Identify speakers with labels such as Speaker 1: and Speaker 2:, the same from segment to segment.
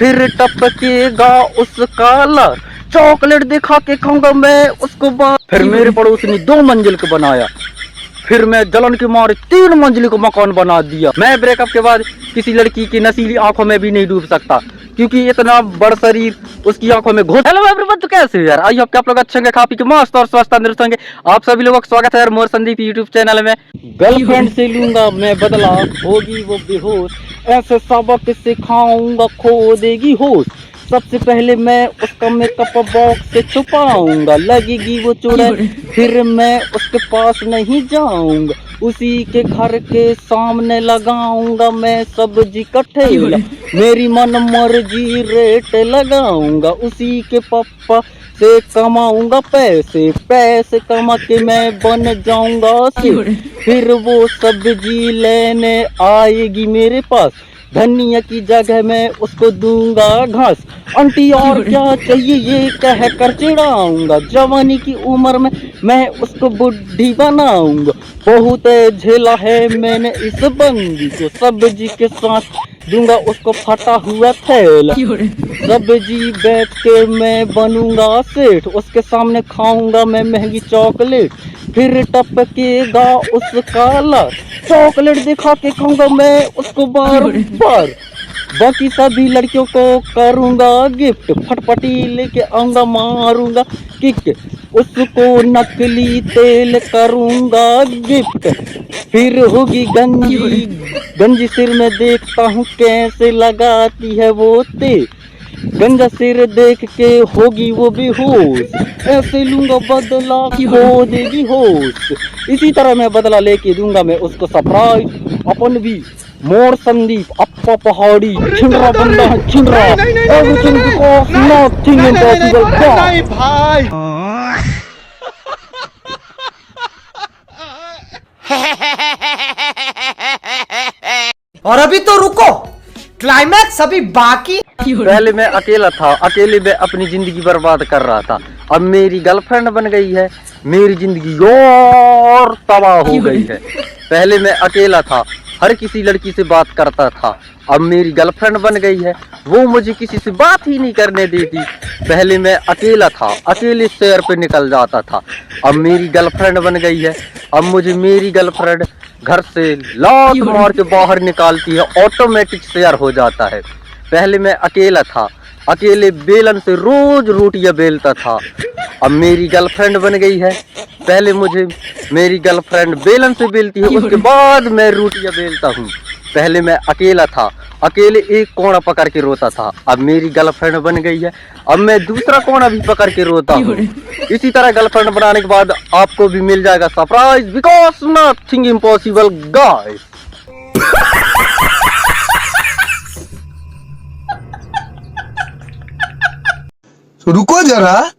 Speaker 1: फिर टपकेगा उसका लर, चॉकलेट दिखा के खाऊंगा मैं उसको बार। फिर मेरे पड़ोसी ने 2 मंजिल का बनाया, फिर मैं जलन के मारे 3 मंजिल का मकान बना दिया। मैं ब्रेकअप के बाद किसी लड़की की नशीली आंखों में भी नहीं डूब सकता, क्योंकि इतना बड़ शरीर उसकी आंखों में घुस। हेलो एवरीवन, तो कैसे हो यार? आई होप कि आप लोग अच्छे होंगे, खा पी के मस्त और स्वस्थ तंदुरुस्त होंगे। आप सभी लोगों का स्वागत है यार मोर संदीप यूट्यूब चैनल में। गर्लफ्रेंड से लूंगा मैं बदला, होगी वो बेहोश, ऐसे सबक सिखाऊंगा खो देगी होश। सबसे पहले मैं उसका मेकअप बॉक्स से छुपाऊंगा, लगेगी वो चुड़ैल फिर मैं उसके पास नहीं जाऊंगा। उसी के घर के सामने लगाऊंगा मैं सब्जी का ठेला, मेरी मन मर्जी रेट लगाऊंगा। उसी के पापा से कमाऊंगा पैसे, पैसे कमा के मैं बन जाऊंगा सेठ। फिर वो सब्जी लेने आएगी मेरे पास, धनिया की जगह मैं उसको दूंगा घास। आंटी और क्या चाहिए ये कह कर चिढ़ाऊंगा, जवानी की उम्र में मैं उसको बुढ़ी बनाऊंगा। बहुत झेला है मैंने इस बंदी को, सब्जी के साथ दूंगा उसको फटा हुआ थैला। सब्जी बेच के मैं बनूंगा सेठ, उसके सामने खाऊंगा मैं महंगी चॉकलेट। फिर टपकेगा उसका लर, चॉकलेट दिखा के खाऊंगा मैं उसको बार बार। बाकी सभी लड़कियों को करूंगा गिफ्ट, फटफटी लेके आऊंगा मारूंगा किक, उसको नकली तेल करूंगा गिफ्ट। फिर होगी गंजी, गंजी सिर में देखता हूँ कैसे लगाती है वो तेल, गंजा सिर देख के होगी वो बेहोश, ऐसे लूंगा बदला खो देगी होश। इसी तरह मैं बदला लेके दूंगा मैं उसको सरप्राइज। अपन भी मोर संदीप अप्पा पहाड़ी छिंडरा बंदा है छिंडरा, एवरीथिंग बिकॉज़ नथिंग इम्पॉसिबल नहीं भाई।
Speaker 2: और अभी तो रुको, क्लाइमैक्स अभी बाकी।
Speaker 1: पहले मैं अकेला था, अकेले में अपनी जिंदगी बर्बाद कर रहा था। अब मेरी गर्लफ्रेंड बन गई है, मेरी जिंदगी और तबाह हो गई है। पहले मैं अकेला था, हर किसी लड़की से बात करता था। अब मेरी गर्लफ्रेंड बन गई है, वो मुझे किसी से बात ही नहीं करने देती। पहले मैं अकेला था, अकेले सैर पे निकल जाता था। अब मेरी गर्लफ्रेंड बन गई है, अब मुझे मेरी गर्लफ्रेंड घर से लात मार के बाहर निकालती है, ऑटोमेटिक शेयर हो जाता है। पहले मैं अकेला था, अकेले बेलन से रोज रोटियां बेलता था। अब मेरी गर्लफ्रेंड बन गई है, पहले मुझे मेरी गर्लफ्रेंड बेलन से बेलती है, उसके बाद मैं रोटियां बेलता हूँ। पहले मैं अकेला था, अकेले एक कोना पकड़ के रोता था। अब मेरी गर्लफ्रेंड बन गई है, अब मैं दूसरा कोना भी पकड़ के रोता हूँ। इसी तरह गर्लफ्रेंड बनाने के बाद आपको भी मिल जाएगा surprise, because nothing impossible guys.
Speaker 3: रुको जरा,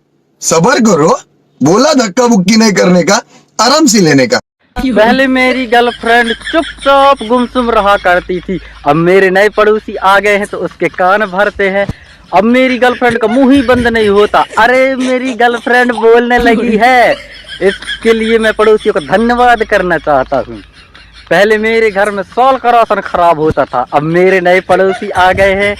Speaker 3: सबर करो, बोला धक्का बुक्की नहीं करने का, आराम से लेने का।
Speaker 1: पहले मेरी गर्लफ्रेंड चुपचाप गुमसुम रहा करती थी, अब मेरे नए पड़ोसी आ गए हैं तो उसके कान भरते हैं। अब मेरी गर्लफ्रेंड का मुंह ही बंद नहीं होता, अरे मेरी गर्लफ्रेंड बोलने लगी है। इसके लिए मैं पड़ोसियों को धन्यवाद करना चाहता हूँ। पहले मेरे घर में सॉल का राशन खराब होता था, अब मेरे नए पड़ोसी आ गए हैं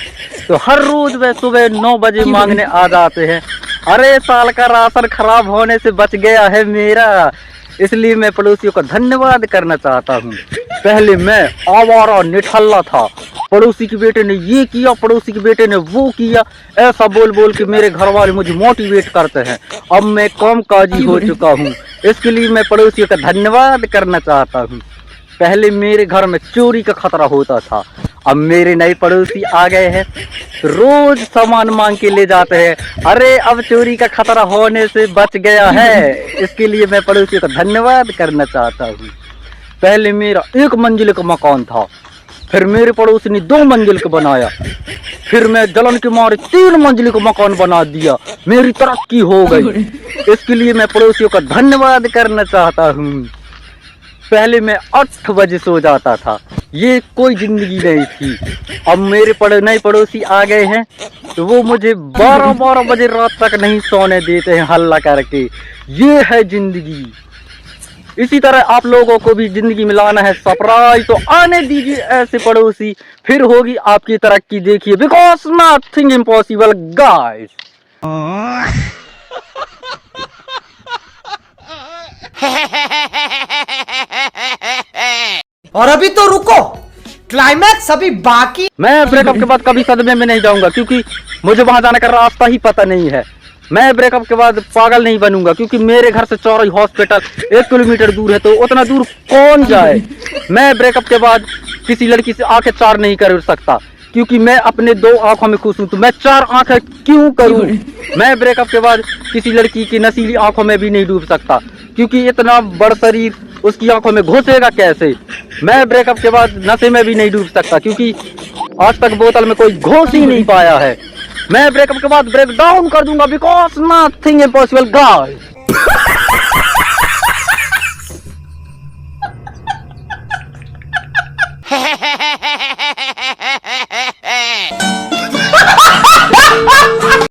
Speaker 1: तो हर रोज वे सुबह 9 बजे मांगने आ जाते हैं। अरे साल का राशन खराब होने से बच गया है मेरा, इसलिए मैं पड़ोसियों का धन्यवाद करना चाहता हूँ। पहले मैं आवारा निठल्ला था, पड़ोसी के बेटे ने ये किया, पड़ोसी के बेटे ने वो किया, ऐसा बोल बोल के मेरे घर वाले मुझे मोटिवेट करते हैं। अब मैं कामकाजी हो चुका हूँ, इसके लिए मैं पड़ोसियों का धन्यवाद करना चाहता हूँ। पहले मेरे घर में चोरी का खतरा होता था, अब मेरे नए पड़ोसी आ गए हैं, रोज सामान मांग के ले जाते हैं। अरे अब चोरी का खतरा होने से बच गया है, इसके लिए मैं पड़ोसियों का धन्यवाद करना चाहता हूँ। पहले मेरा 1 मंजिल का मकान था, फिर मेरे पड़ोसी ने 2 मंजिल का बनाया, फिर मैं जलन के मारे 3 मंजिल का मकान बना दिया, मेरी तरक्की हो गई। इसके लिए मैं पड़ोसियों का धन्यवाद करना चाहता हूँ। पहले मैं 8 बजे सो जाता था, ये कोई जिंदगी नहीं थी। अब मेरे नए पड़ोसी आ गए हैं तो वो मुझे 12-12 बजे रात तक नहीं सोने देते हैं हल्ला करके, ये है जिंदगी। इसी तरह आप लोगों को भी जिंदगी में लाना है सरप्राइज, तो आने दीजिए ऐसे पड़ोसी, फिर होगी आपकी तरक्की। देखिए, बिकॉज नथिंग इम्पॉसिबल गाइस।
Speaker 2: और अभी तो रुको, क्लाइमैक्स अभी बाकी।
Speaker 1: मैं ब्रेकअप के बाद कभी सदमे में नहीं जाऊंगा, क्योंकि मुझे वहां जाने का रास्ता ही पता नहीं है। मैं ब्रेकअप के बाद पागल नहीं बनूंगा, क्योंकि मेरे घर से चौराही हॉस्पिटल 1 किलोमीटर दूर है, तो उतना दूर कौन जाए। मैं ब्रेकअप के बाद किसी लड़की से आंखें 4 नहीं कर सकता, क्योंकि मैं अपने 2 आंखों में खुश हूं, तो मैं 4 आंखें क्यों करूं। मैं ब्रेकअप के बाद किसी लड़की की नशीली आंखों में भी नहीं डूब सकता, क्योंकि इतना बड़ा शरीर उसकी आंखों में घुसेगा कैसे। मैं ब्रेकअप के बाद नशे में भी नहीं डूब सकता, क्योंकि आज तक बोतल में कोई घोष ही नहीं पाया है। मैं ब्रेकअप के बाद ब्रेक डाउन कर दूंगा, बिकॉज नथिंग इम्पॉसिबल गाइस।